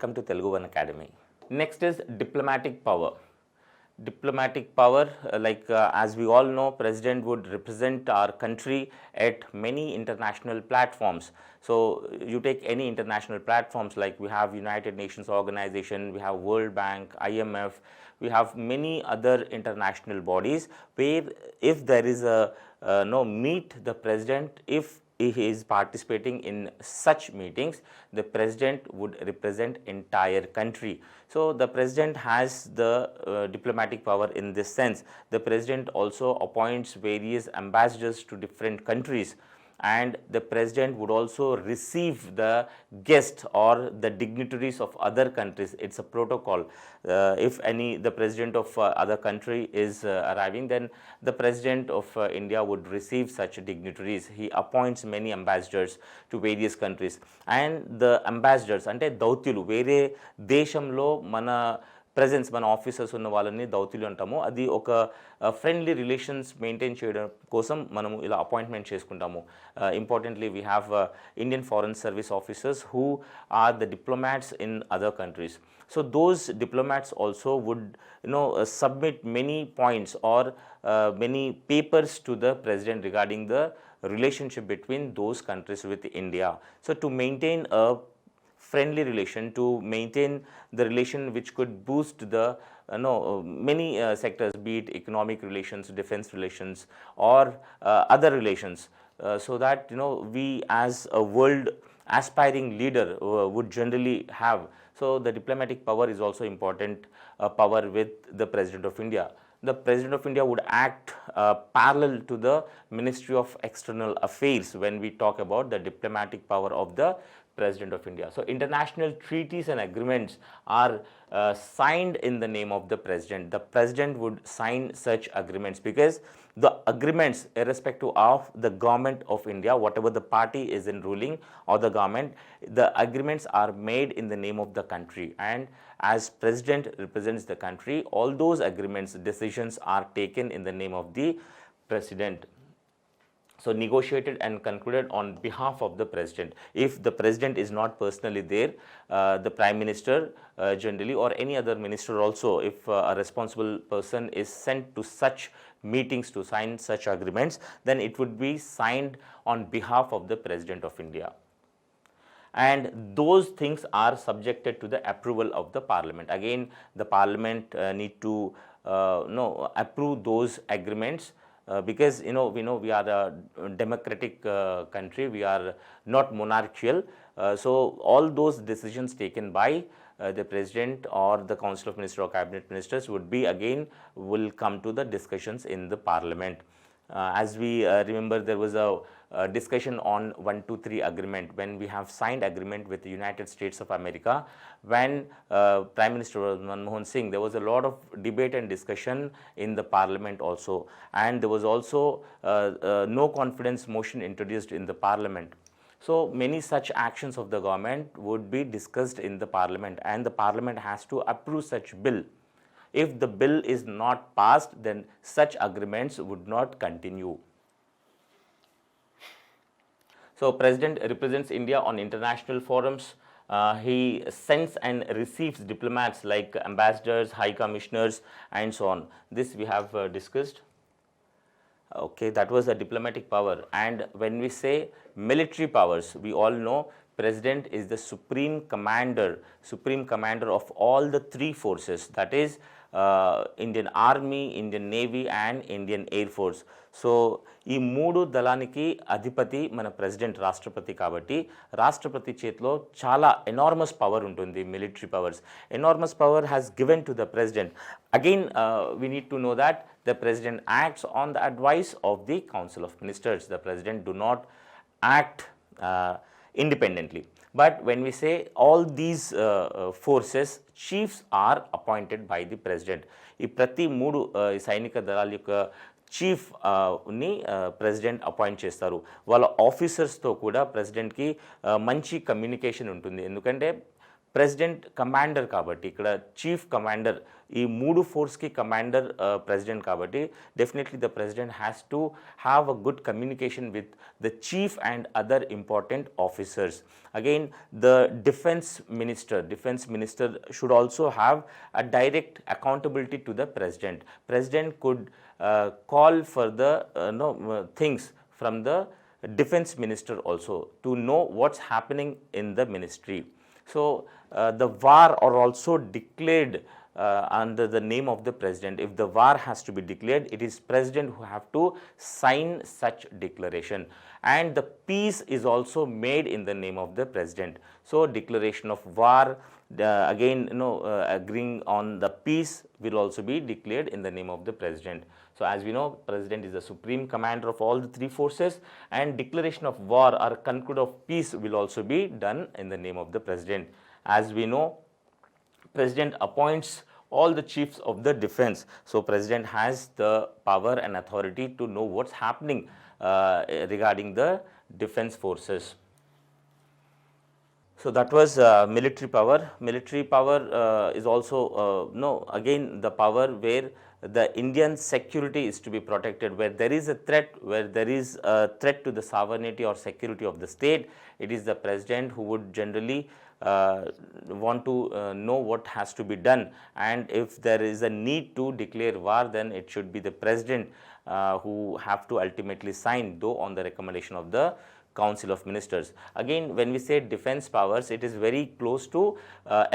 welcome to Telugu One Academy. Next is diplomatic power. Diplomatic power, as we all know, President would represent our country at many international platforms. So you take any international platforms, like we have United Nations Organization, we have World Bank, IMF, we have many other international bodies where if there is a meet the president, if he is participating in such meetings, the president would represent entire country. So the president has the diplomatic power in this sense. The president also appoints various ambassadors to different countries, and the president would also receive the guests or the dignitaries of other countries. It's a protocol. If the president of other country is arriving, then the president of India would receive such dignitaries. He appoints many ambassadors to various countries, and the ambassadors ante దౌత్యులు వేరే దేశంలో మన presence, మన officers ఉన్న వాళ్ళని దౌత్యులు అంటాము. అది ఒక friendly relations maintain చేయడం కోసం మనము ఇలా అపాయింట్మెంట్ చేసుకుంటాము. Importantly we have Indian foreign service officers who are the diplomats in other countries. So those diplomats also would submit many points or many papers to the president regarding the relationship between those countries with India. So to maintain a friendly relation, to maintain the relation which could boost the many sectors, be it economic relations, defense relations, or other relations, so that we as a world aspiring leader would generally have. So the diplomatic power is also important power with the President of India. The President of India would act parallel to the Ministry of External Affairs when we talk about the diplomatic power of the President of India. So international treaties and agreements are signed in the name of the president. The president would sign such agreements because the agreements, irrespective of the government of India, whatever the party is in ruling or the government, the agreements are made in the name of the country, and as president represents the country, all those agreements, decisions are taken in the name of the president. So negotiated and concluded on behalf of the president. If the president is not personally there, the prime minister generally, or any other minister also, if a responsible person is sent to such meetings to sign such agreements, then it would be signed on behalf of the President of India. And those things are subjected to the approval of the parliament. Again, the parliament need to approve those agreements. Because we are a democratic country, we are not monarchical, so all those decisions taken by the president or the council of ministers or cabinet ministers will come to the discussions in the parliament. As we remember, there was a discussion on 123 agreement when we have signed agreement with the United States of America. When Prime Minister Manmohan Singh, there was a lot of debate and discussion in the parliament also, and there was also no confidence motion introduced in the parliament. So many such actions of the government would be discussed in the parliament, and the parliament has to approve such bill. If the bill is not passed, then such agreements would not continue. So president represents India on international forums. He sends and receives diplomats like ambassadors, high commissioners, and so on. This we have discussed. Okay, that was the diplomatic power. And when we say military powers, we all know president is the supreme commander of all the three forces, that is Indian Army, Indian Navy, and Indian Air Force. So ఈ మూడు దళానికి అధిపతి మన president, రాష్ట్రపతి. కాబట్టి రాష్ట్రపతి చేతిలో చాలా ఎనార్మస్ పవర్ ఉంటుంది, military powers. Enormous power has given to the president. Again we need to know that the president acts on the advice of the council of ministers. The president do not act independently. But when we say all these forces, chiefs are appointed by the president. ఈ ప్రతి మూడు సైనిక దళాల యొక్క చీఫ్ని president appoint చేస్తారు. వాళ్ళ ఆఫీసర్స్తో కూడా ప్రెసిడెంట్కి మంచి కమ్యూనికేషన్ ఉంటుంది. ఎందుకంటే ప్రెసిడెంట్ కమాండర్ కాబట్టి ఇక్కడ చీఫ్ కమాండర్ ఈ మూడు ఫోర్స్కి కమాండర్ ప్రెసిడెంట్ కాబట్టి definitely the president has to have a good communication with the chief and other important officers. Again, the defense minister should also have a direct accountability to the president. President could call for the things from the defense minister also to know what's happening in the ministry. So the war are also declared under the name of the president. If the war has to be declared, it is president who have to sign such declaration, and the peace is also made in the name of the president. So declaration of war, again agreeing on the peace will also be declared in the name of the president. So as we know, president is the supreme commander of all the three forces, and declaration of war or conclude of peace will also be done in the name of the president. As we know, president appoints all the chiefs of the defense. So president has the power and authority to know what's happening regarding the defense forces. So that was military power. Military power is also again the power where the Indian security is to be protected. Where there is a threat, where there is a threat to the sovereignty or security of the state, it is the president who would generally want to know what has to be done, and if there is a need to declare war, then it should be the president who have to ultimately sign, though on the recommendation of the Council of Ministers. Again, when we say defense powers, it is very close to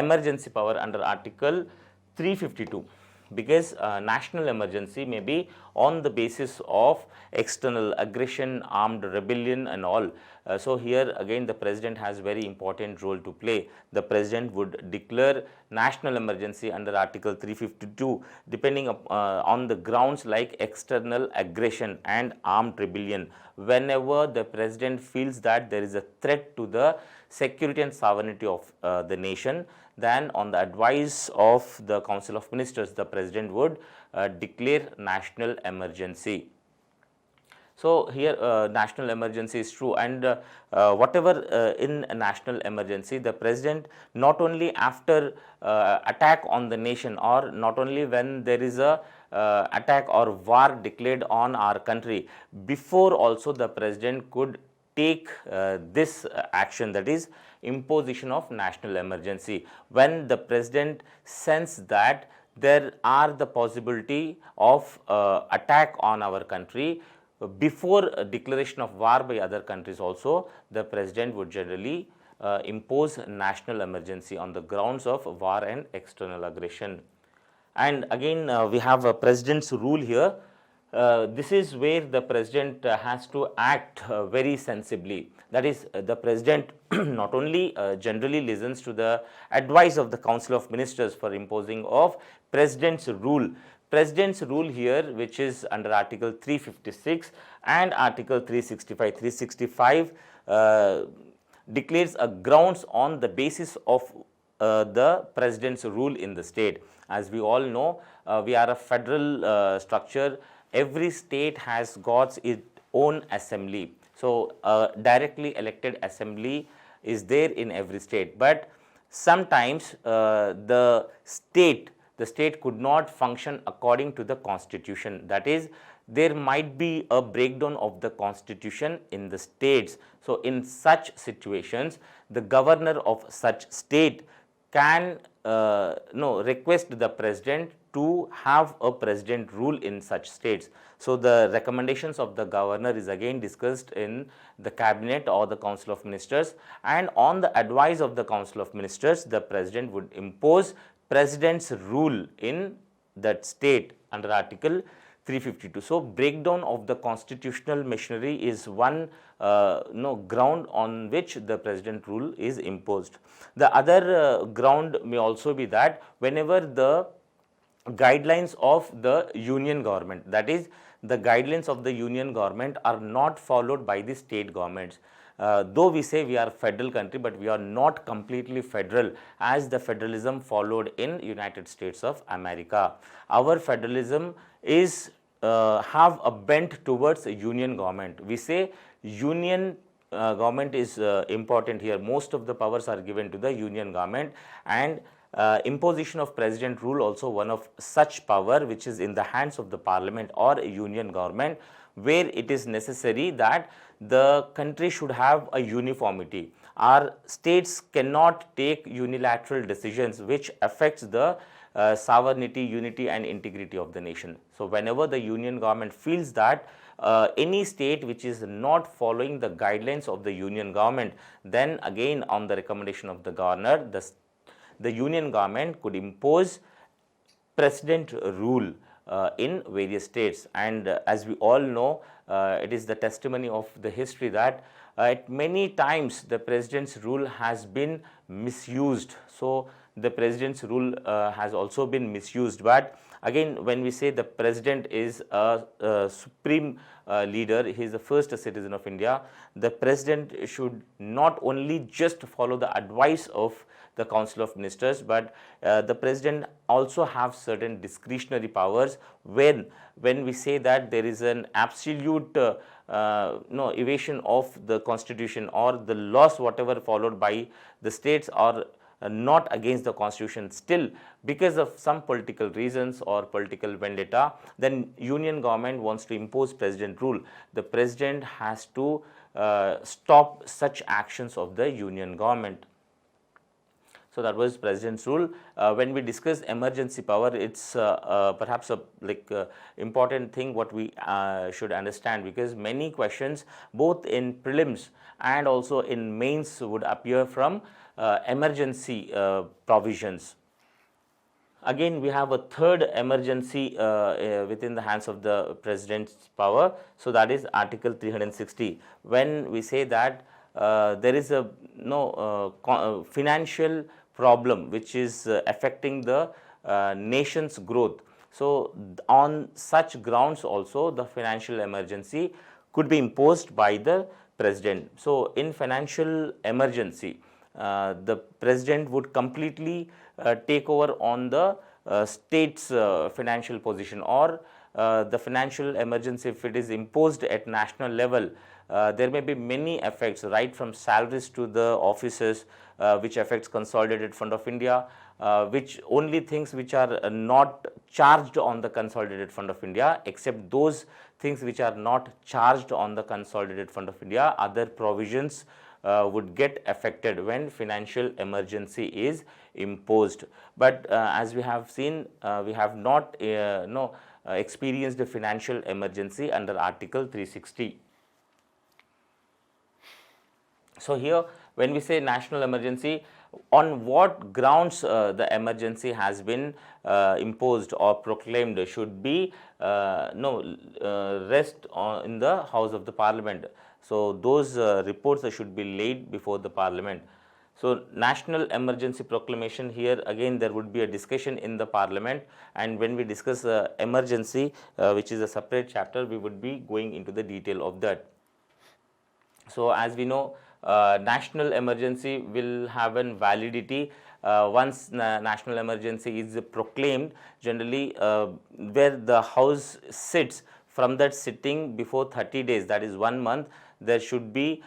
emergency power under Article 352, because national emergency may be on the basis of external aggression, armed rebellion and all. So here again the president has very important role to play. The president would declare national emergency under Article 352 depending on the grounds like external aggression and armed rebellion. Whenever the president feels that there is a threat to the security and sovereignty of the nation, then on the advice of the Council of Ministers, the president would declare national emergency. So here national emergency is true, and whatever in a national emergency, the president not only after attack on the nation, or not only when there is a attack or war declared on our country, before also the president could take this action, that is imposition of national emergency. When the president sense that there are the possibility of attack on our country, before declaration of war by other countries also, the president would generally impose national emergency on the grounds of war and external aggression. And again we have a president's rule here. This is where the president has to act very sensibly. That is, the president not only generally listens to the advice of the Council of Ministers for imposing of president's rule. President's rule here, which is under Article 356 and Article 365. 365 declares a grounds on the basis of the president's rule in the state. As we all know, we are a federal structure. Every state has got its own assembly. So directly elected assembly is there in every state, but sometimes the state could not function according to the constitution. That is, there might be a breakdown of the constitution in the states. So in such situations, the governor of such state can request the president to have a president rule in such states. So the recommendations of the governor is again discussed in the cabinet or the Council of Ministers, and on the advice of the Council of Ministers, the president would impose president's rule in that state under Article 352. So breakdown of the constitutional machinery is one ground on which the president rule is imposed. The other ground may also be that whenever the guidelines of the union government, that is the guidelines of the union government are not followed by the state governments. Though we say we are a federal country, but we are not completely federal as the federalism followed in United States of America. Our federalism is have a bent towards a union government. We say union government is important here. Most of the powers are given to the union government, and imposition of president rule also one of such power which is in the hands of the parliament or a union government, where it is necessary that the country should have a uniformity. Our states cannot take unilateral decisions which affects the sovereignty, unity and integrity of the nation. So whenever the union government feels that any state which is not following the guidelines of the union government, then again on the recommendation of the governor, the union government could impose president rule in various states. And as we all know, it is the testimony of the history that at many times the president's rule has been misused. So the president's rule has also been misused. But again, when we say the president is a supreme leader, he is the first citizen of India, the president should not only just follow the advice of the Council of Ministers, but the president also have certain discretionary powers when we say that there is an absolute evasion of the constitution or the laws whatever followed by the states are not against the constitution, still because of some political reasons or political vendetta, then union government wants to impose president rule. The president has to stop such actions of the union government. So that was president's rule. When we discuss emergency power, it's perhaps a important thing what we should understand, because many questions both in prelims and also in mains would appear from emergency provisions. Again, we have a third emergency within the hands of the president's power. So that is Article 360. When we say that there is a financial problem which is affecting the nation's growth. So on such grounds also the financial emergency could be imposed by the president. So in financial emergency, the president would completely take over on the state's financial position, or the financial emergency, if it is imposed at national level, there may be many effects, right from salaries to the officers, which affects Consolidated Fund of India, which only things which are not charged on the Consolidated Fund of India, except those things which are not charged on the Consolidated Fund of India, other provisions would get affected when financial emergency is imposed. But as we have seen, we have not experienced a financial emergency under Article 360. So here when we say national emergency, on what grounds the emergency has been imposed or proclaimed should be rest in the House of the Parliament. So those reports should be laid before the Parliament. So national emergency proclamation, here again there would be a discussion in the Parliament, and when we discuss emergency, which is a separate chapter, we would be going into the detail of that. So as we know, national emergency will have a validity once national emergency is proclaimed, generally where the House sits, from that sitting before 30 days, that is 1 month, there should be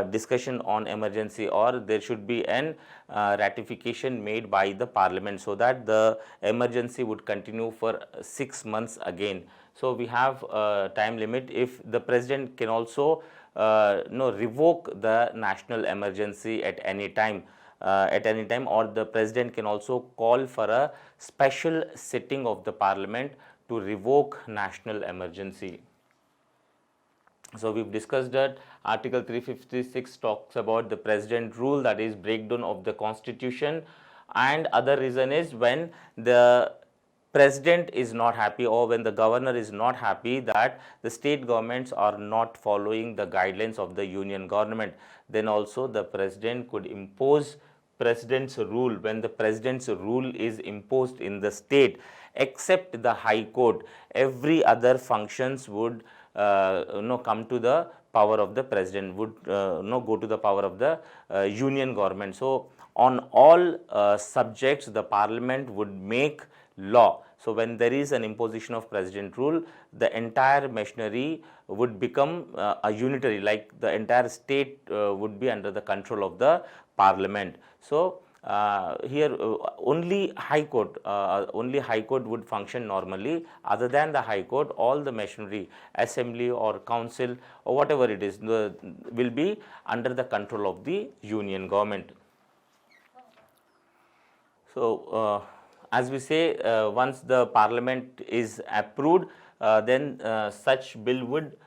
discussion on emergency, or there should be an ratification made by the Parliament, so that the emergency would continue for 6 months again. So we have a time limit. If the President can also revoke the national emergency at any time, or the President can also call for a special sitting of the Parliament to revoke national emergency. So we've discussed that Article 356 talks about the President rule, that is breakdown of the Constitution, and other reason is when the President is not happy, or when the governor is not happy that the state governments are not following the guidelines of the union government, then also the President could impose President's rule. When the President's rule is imposed in the state, except the High Court, every other functions would come to the power of the President, would go to the power of the union government. So on all subjects the Parliament would make law. So when there is an imposition of president rule, the entire machinery would become a unitary, like the entire state would be under the control of the parliament. So here only high court would function normally. Other than the high court, all the machinery, assembly or council or whatever it is, will be under the control of the union government. So as we say, once the parliament is approved, then such bill would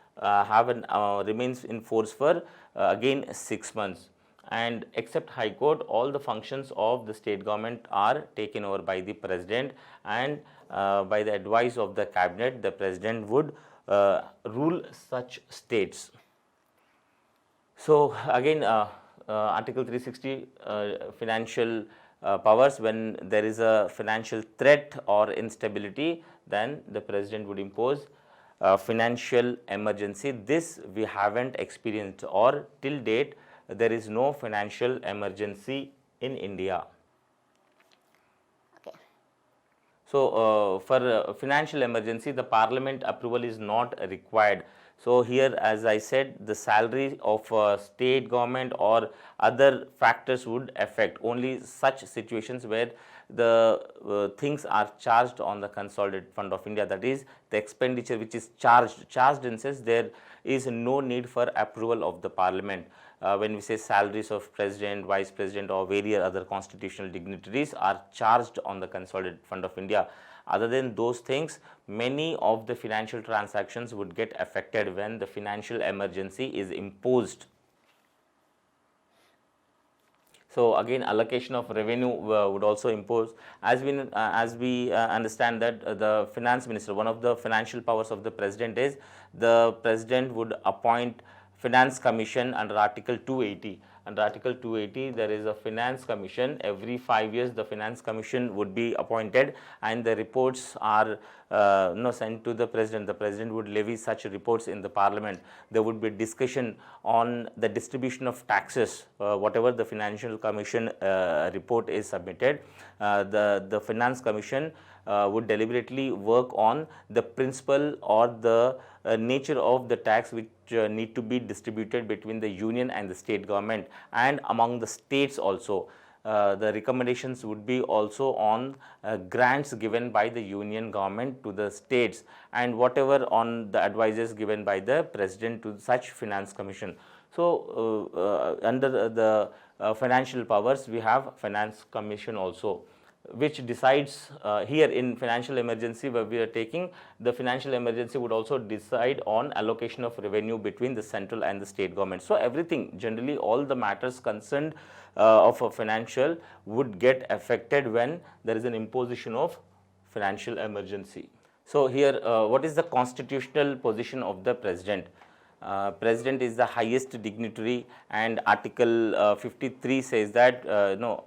remains in force for again 6 months. And except high court, all the functions of the state government are taken over by the president, and by the advice of the cabinet, the president would rule such states. So again, Article 360, financial powers. When there is a financial threat or instability, then the president would impose financial emergency. This we haven't experienced, or till date there is no financial emergency in India. Okay. So for financial emergency, the parliament approval is not required. So here, as I said, the salary of state government or other factors would affect only such situations where the things are charged on the Consolidated Fund of India, that is the expenditure which is charged in sense there is no need for approval of the parliament. When we say salaries of president, vice president or various other constitutional dignitaries are charged on the Consolidated Fund of India. Other than those things, many of the financial transactions would get affected when the financial emergency is imposed. So again, allocation of revenue would also impose, as we understand that the finance minister, one of the financial powers of the president is the president would appoint finance commission under Article 280. Under Article 280, there is a finance commission. Every 5 years, the finance commission would be appointed, and the reports are sent to the president. The president would levy such reports in the parliament. There would be discussion on the distribution of taxes. Whatever the financial commission report is submitted, the finance commission would deliberately work on the principle or the nature of the tax which need to be distributed between the union and the state government, and among the states also. The recommendations would be also on grants given by the union government to the states, and whatever on the advices given by the president to such finance commission. So under the financial powers, we have finance commission also, which decides here in financial emergency where we are taking, the financial emergency would also decide on allocation of revenue between the central and the state government. So everything, generally all the matters concerned of a financial would get affected when there is an imposition of financial emergency. So here what is the constitutional position of the president? President is the highest dignitary, and Article 53 says that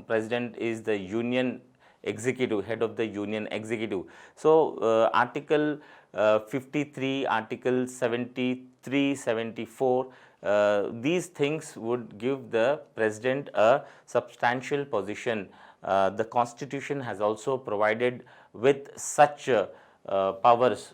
president is the union executive, head of the union executive. So Article 53, Article 73, 74, these things would give the president a substantial position. The constitution has also provided with such powers.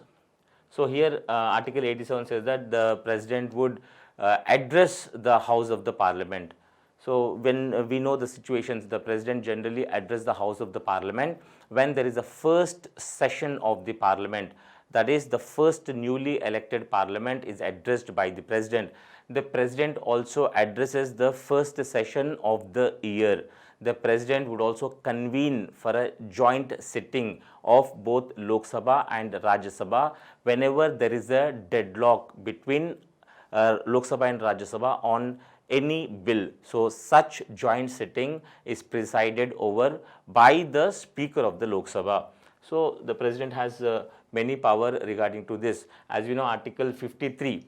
So here Article 87 says that the president would address the house of the parliament. So when we know the situations, the president generally address the house of the parliament when there is a first session of the parliament, that is the first newly elected parliament is addressed by the president. The president also addresses the first session of the year. The president would also convene for a joint sitting of both Lok Sabha and Rajya Sabha whenever there is a deadlock between Lok Sabha and Rajya Sabha on any bill. So such joint sitting is presided over by the Speaker of the Lok Sabha. So the president has many power regarding to this. As we know, Article 53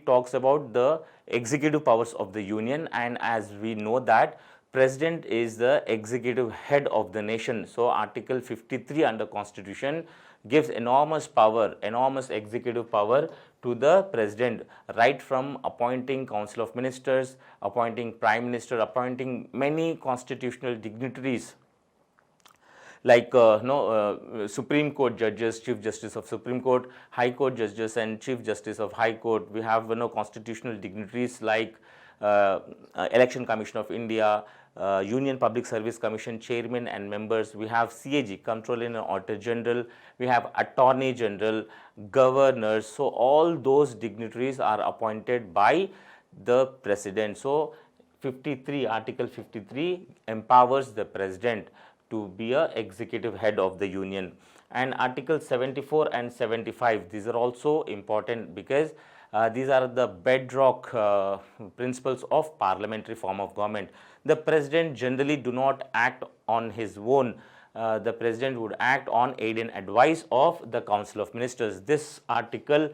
talks about the executive powers of the union, and as we know that president is the executive head of the nation. So Article 53 under Constitution gives enormous power, enormous executive power to the president, right from appointing Council of Ministers, appointing Prime Minister, appointing many constitutional dignitaries. like Supreme Court judges, Chief Justice of Supreme Court, High Court judges and Chief Justice of High Court. We have constitutional dignitaries like Election Commission of India, Union Public Service Commission chairman and members. We have CAG, Comptroller and Auditor General. We have Attorney General, governors. So all those dignitaries are appointed by the president. So 53, Article 53 empowers the president to be a executive head of the union. And Article 74 and 75, these are also important because these are the bedrock principles of parliamentary form of government. The president generally do not act on his own. The president would act on aid and advice of the Council of Ministers. This article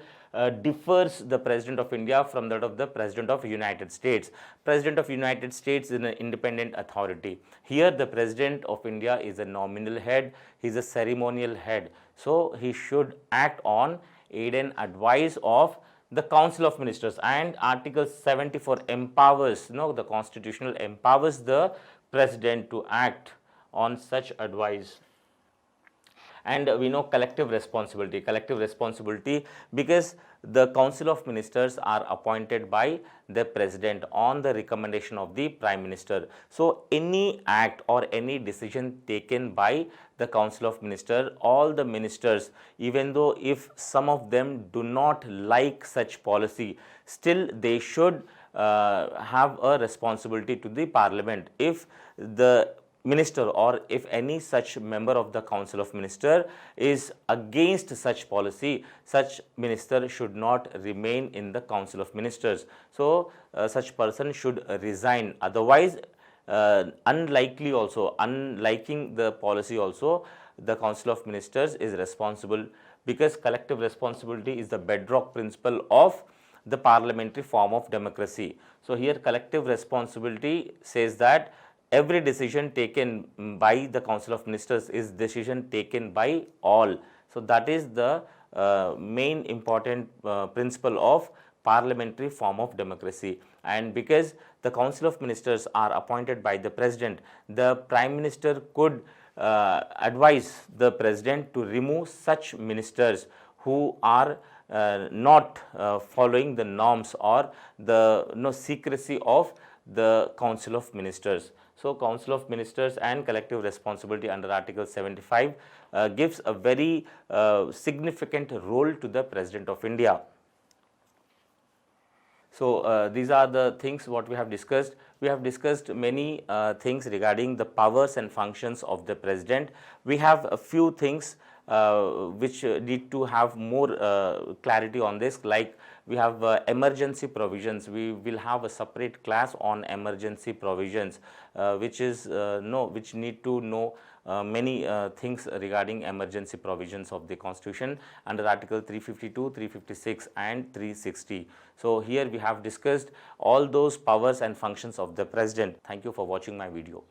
differs the President of India from that of the President of United States. President of United States is an independent authority. Here the President of India is a nominal head, he is a ceremonial head. So he should act on aid and advice of the Council of Ministers. And Article 74 empowers, the constitutional empowers the President to act on such advice. And we know collective responsibility because the Council of Ministers are appointed by the President on the recommendation of the Prime Minister. So any act or any decision taken by the Council of Ministers, all the ministers, even though if some of them do not like such policy, still they should have a responsibility to the Parliament. If the minister or if any such member of the Council of Ministers is against such policy, such minister should not remain in the Council of Ministers. So such person should resign. Otherwise, unliking the policy also, the Council of Ministers is responsible, because collective responsibility is the bedrock principle of the parliamentary form of democracy. So here collective responsibility says that every decision taken by the Council of Ministers is decision taken by all. So that is the main important principle of parliamentary form of democracy. And because the Council of Ministers are appointed by the President, the Prime Minister could advise the President to remove such ministers who are not following the norms or the secrecy of the Council of Ministers. So Council of Ministers and collective responsibility under Article 75 gives a very significant role to the President of India. So these are the things what we have discussed. We have discussed many things regarding the powers and functions of the President. We have a few things which need to have more clarity on this, like we have emergency provisions. We will have a separate class on emergency provisions, which need to know many things regarding emergency provisions of the Constitution under Article 352, 356 and 360. So here we have discussed all those powers and functions of the President. Thank you for watching my video.